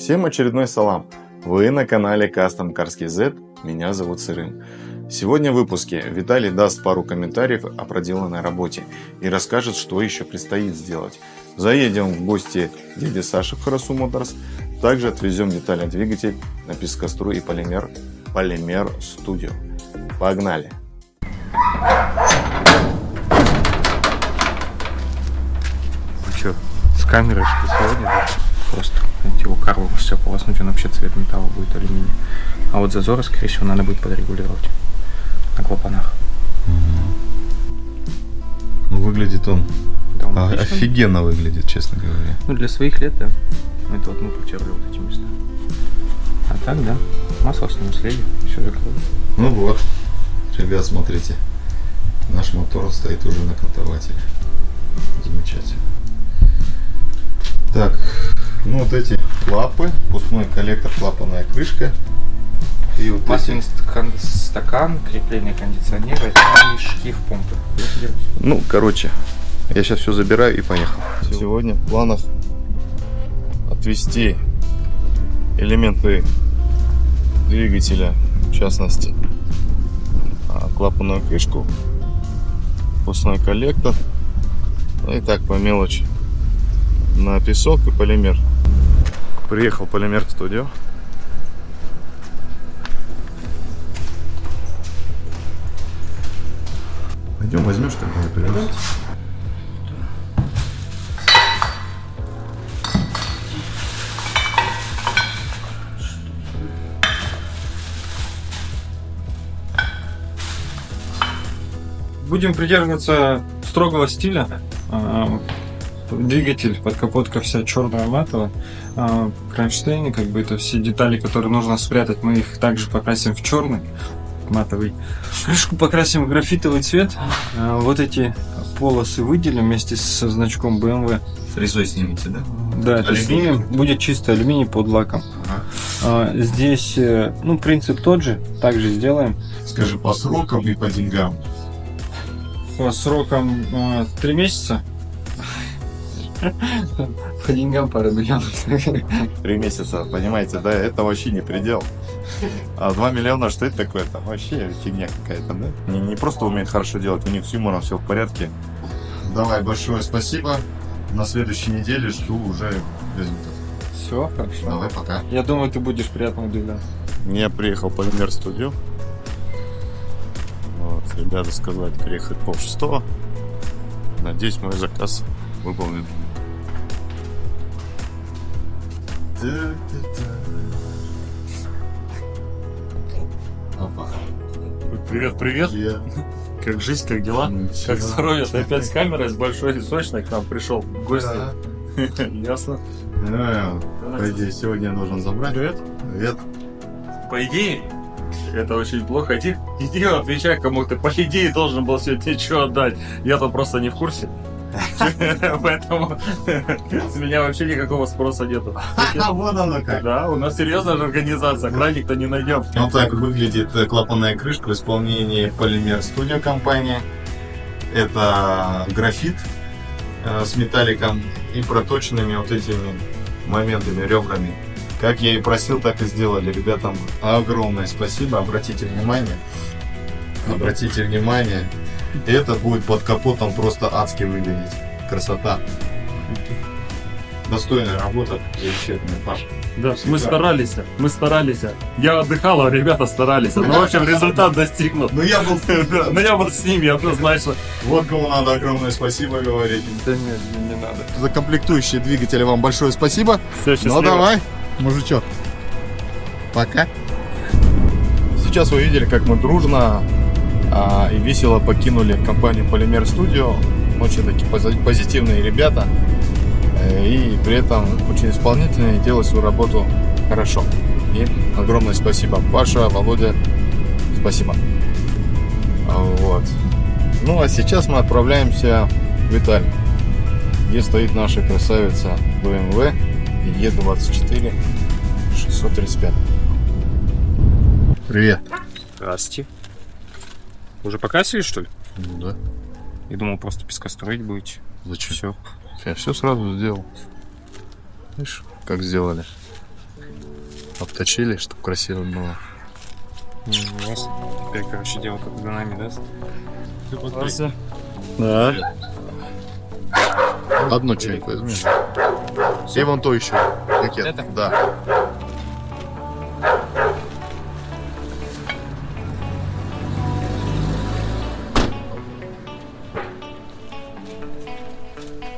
Всем очередной салам! Вы на канале Custom Cars KZ, меня зовут Сырым. Сегодня в выпуске Виталий даст пару комментариев о проделанной работе и расскажет, что еще предстоит сделать. Заедем в гости к дяде Саше в Харасу Моторс, также отвезем детали двигатель на пескостру и полимер Studio. Погнали! Вы что, с камерой что сегодня? Да? Просто его карву все полоснуть, он вообще цвет металла будет алюминий. А вот зазоры, скорее всего, надо будет подрегулировать на клапанах. Ну, выглядит он Да, офигенно выглядит, честно говоря. Ну, для своих лет, да. Это вот мы потерли вот эти места. А так, да. Масло с ним слили, все закрыли. Ну вот, ребят, смотрите. Наш мотор стоит уже на кантователе. Замечательно. Так, ну вот эти клапы, впускной коллектор, клапанная крышка. И вот масляный стакан, крепление кондиционера и шкив помпы. Ну, короче, я сейчас все забираю и поехал. Сегодня в планах отвезти элементы двигателя, в частности, клапанную крышку, впускной коллектор, ну и так по мелочи, на песок и полимер. Приехал Полимер Studio. Пойдем возьмешь тогда вперед. Будем придерживаться строгого стиля. Двигатель, подкапотка вся черная матовая. Кронштейны, как бы это все детали, которые нужно спрятать, мы их также покрасим в черный матовый. Крышку покрасим в графитовый цвет. Вот эти полосы выделим вместе со значком BMW. Фрезой снимите, да? Да, это снимем. Будет чистый алюминий под лаком. Здесь, ну, принцип тот же. Также сделаем. Скажи, по срокам и по деньгам. По срокам 3 месяца. По деньгам пара миллионов. 3 месяца, понимаете, да? Это вообще не предел. А 2 миллиона, что это такое? Там вообще фигня какая-то, да? Не просто умеют хорошо делать, у них с юмором все в порядке. Давай, большое спасибо. На следующей неделе жду уже результат. Все, хорошо. Давай, пока. Я думаю, ты будешь приятно удивлен. Я приехал в Полимер Studio. Вот, ребята сказали приехать 5:30. Надеюсь, мой заказ выполнен. Привет, привет. Как жизнь, как дела? Как здоровье? Ты опять с камерой, с большой и сочной к нам пришел в гости. Ясно. По идее, сегодня я должен забрать. Привет. Привет. По идее, это очень плохо. Иди отвечай кому-то. По идее, должен был сегодня что отдать. Я-то просто не в курсе. Поэтому с меня вообще никакого спроса нету. Вот оно как. Да, у нас серьезная же организация, краник-то не найдем. Вот так выглядит клапанная крышка в исполнении Полимер Studio компании. Это графит с металликом и проточенными вот этими моментами, ребрами. Как я и просил, так и сделали. Ребятам огромное спасибо. Обратите внимание. Обратите внимание. Это будет под капотом просто адски выглядеть. Красота. Достойная работа. Замечательная, Паша. Да, мы старались. Я отдыхал, а ребята старались. Ну, в общем, результат достигнут. Ну я был Но я был с ними, однозначно. Вот кому надо огромное спасибо говорить. Да нет, не надо. За комплектующие двигатели вам большое спасибо. Все, счастливо. Ну давай, мужичок. Пока. Сейчас вы видели, как мы дружно и весело покинули компанию Полимер Studio. Очень такие позитивные ребята. И при этом очень исполнительные, делают свою работу хорошо. И огромное спасибо. Паша, Володя, спасибо. Вот. Ну а сейчас мы отправляемся в Италию, где стоит наша красавица BMW E24 635. Привет. Здравствуйте. Уже покрасили, что ли? Ну да. Я думал, просто пескостроить будете. Зачем? Все. Я все сразу сделал. Видишь, как сделали. обточили, чтобы красиво было. Теперь, короче, дело как за нами, да? Да. Одну чайку возьми. И вон то еще. Пакет. Это? Да.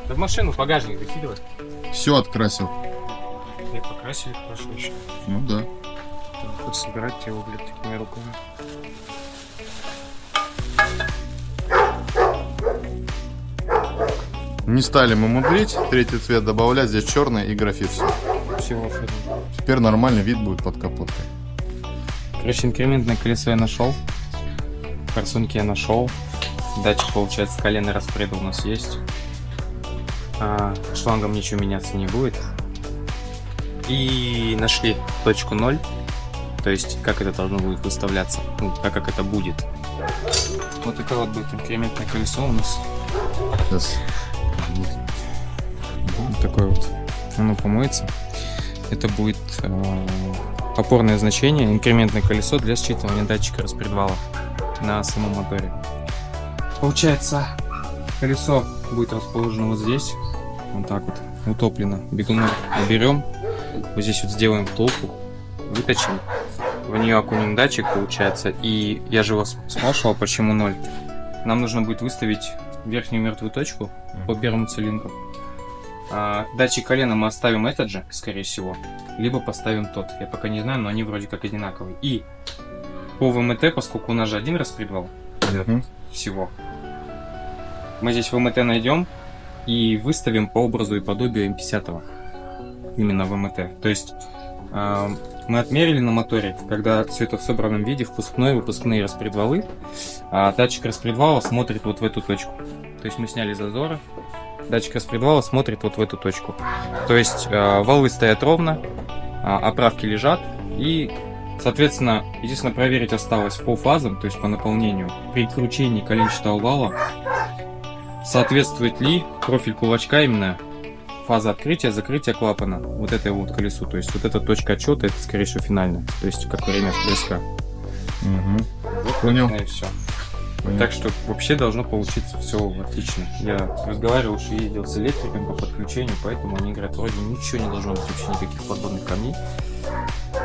Да в машину багажник выкидывай. Все открасил. И покрасили хорошо еще. Ну да. Хоть собирать его, блядь, такими руками. Не стали мы мудрить, третий цвет добавлять, здесь черный и графит. Все. Всего что. Теперь нормальный вид будет под капоткой. Короче, инкрементное колесо я нашел. Форсунки я нашел. Датчик, получается, коленный распредел у нас есть. Шлангом ничего меняться не будет. И нашли точку 0. То есть, как это должно будет выставляться. Ну, как это будет. Вот такое вот будет инкрементное колесо у нас. Сейчас. Вот такое вот. Оно помоется. Это будет опорное значение, инкрементное колесо для считывания датчика распредвала на самом моторе. Получается, колесо будет расположено вот здесь, вот так вот, утоплено. Бегуна берем, вот здесь вот сделаем втулку, выточим, в нее окунем датчик, получается, и я же вас спрашивал, почему 0. Нам нужно будет выставить верхнюю мертвую точку по первому цилиндру. Датчик колена мы оставим этот же, скорее всего, либо поставим тот. Я пока не знаю, но они вроде как одинаковые. И по ВМТ, поскольку у нас же один распредвал всего, мы здесь ВМТ найдем и выставим по образу и подобию М50. Именно ВМТ. То есть мы отмерили на моторе, когда все это в собранном виде, впускной и выпускные распредвалы, датчик распредвала смотрит вот в эту точку. То есть мы сняли зазоры. Датчик распредвала смотрит вот в эту точку. То есть валы стоят ровно, оправки лежат. И, соответственно, единственное, проверить осталось по фазам, то есть по наполнению. При кручении коленчатого вала соответствует ли профиль кулачка именно фаза открытия, закрытия клапана вот этой вот колесу. То есть вот эта точка отчета, это скорее всего финальная. То есть как время впрыска. Вот понял. И все. Так что вообще должно получиться все отлично. Я разговаривал, что ездил с электриком по подключению, поэтому они говорят, вроде ничего не должно быть, вообще никаких подводных камней.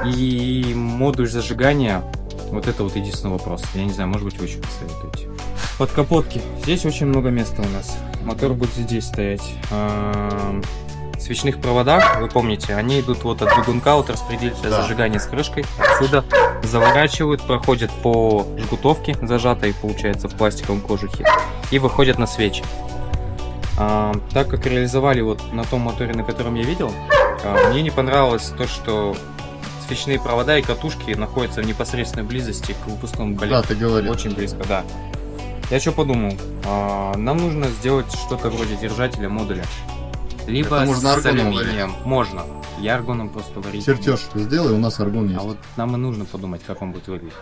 И модуль зажигания, вот это вот единственный вопрос. Я не знаю, может быть, вы еще посоветуете. Под капотки. Здесь очень много места у нас. Мотор будет здесь стоять. В свечных проводах, вы помните, они идут вот от бегунка, от распределителя зажигания с крышкой. Отсюда заворачивают, проходят по жгутовке, зажатой, получается, в пластиковом кожухе, и выходят на свечи. Так как реализовали вот на том моторе, на котором я видел, мне не понравилось то, что свечные провода и катушки находятся в непосредственной близости к выпускному болиду. Да, ты говорил. Очень близко, да. Я что подумал? Нам нужно сделать что-то вроде держателя модуля. Либо это можно с аргоном алюминием. Можно. Я аргоном просто варить. Чертеж сделай, у нас аргон есть. А вот нам и нужно подумать, как он будет выглядеть.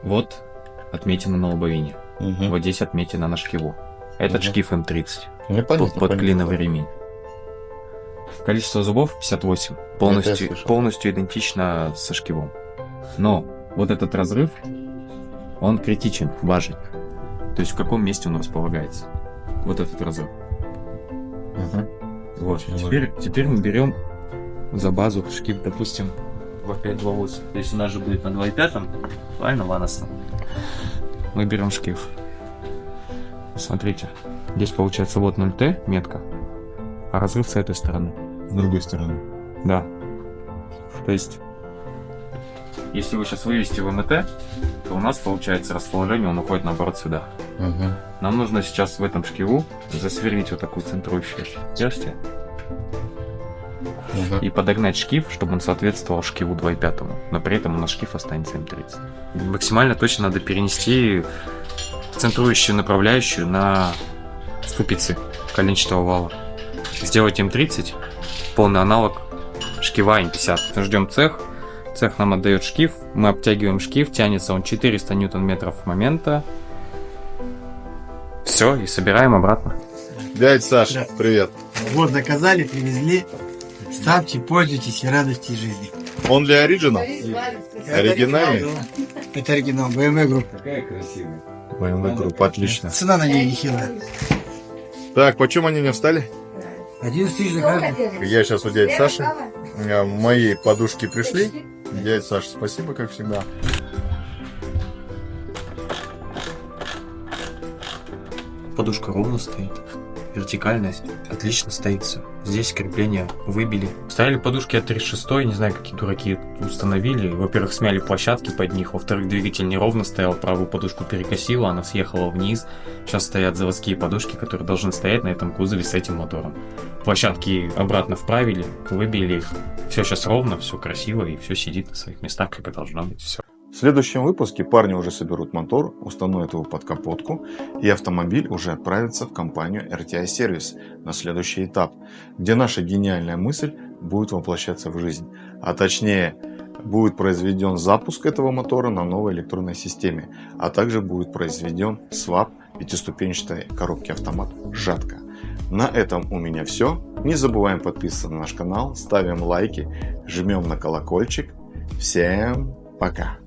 Вот отметина на лобовине. Вот здесь отметина на шкиву. Этот шкив М30. Под клиновый ремень. Количество зубов 58. Полностью идентично со шкивом. Но вот этот разрыв, он критичен, важен. То есть в каком месте он располагается. Вот этот разрыв. Вот. Теперь мы берем за базу шкив, допустим, в 528. То есть у нас же будет на 2.5, правильно, ваносном. Мы берем шкив. Смотрите, здесь получается вот 0Т метка, а разрыв с этой стороны. С другой стороны. Да. То есть, если вы сейчас вывести в МТ, то у нас получается расположение, он уходит наоборот сюда. Нам нужно сейчас в этом шкиву засверлить вот такую центрующую отверстие и подогнать шкив, чтобы он соответствовал шкиву 2.5, но при этом у нас шкив останется М30. Максимально точно надо перенести центрующую направляющую на ступицы коленчатого вала. Сделать М30, полный аналог шкива М50. Ждем цех. Цех нам отдает шкив, мы обтягиваем шкив, тянется он 400 ньютон-метров момента. Все, и собираем обратно. Дядь Саша, привет. Вот, заказали, привезли. Ставьте, пользуйтесь и радуйтесь жизни. Он для оригинал? Оригинальный? Это оригинал, BMW группа. BMW группа, отлично. Цена на ней нехилая. Так, почем они не встали? 11 тысяч за каждый. Я сейчас у дяди Саши. Мои подушки пришли. Дядя Саша, спасибо, как всегда. Подушка ровно стоит. Вертикальность отлично стоится. Здесь крепление выбили. Ставили подушки от 36, не знаю, какие дураки установили. Во-первых, смяли площадки под них. Во-вторых, двигатель неровно стоял, правую подушку перекосило, она съехала вниз. Сейчас стоят заводские подушки, которые должны стоять на этом кузове с этим мотором. Площадки обратно вправили, выбили их. Все сейчас ровно, все красиво и все сидит на своих местах, как и должно быть. Все. В следующем выпуске парни уже соберут мотор, установят его под капотку, и автомобиль уже отправится в компанию RTI Service на следующий этап, где наша гениальная мысль будет воплощаться в жизнь. А точнее, будет произведен запуск этого мотора на новой электронной системе, а также будет произведен свап пятиступенчатой коробки автомат «Жатка». На этом у меня все. Не забываем подписываться на наш канал, ставим лайки, жмем на колокольчик. Всем пока!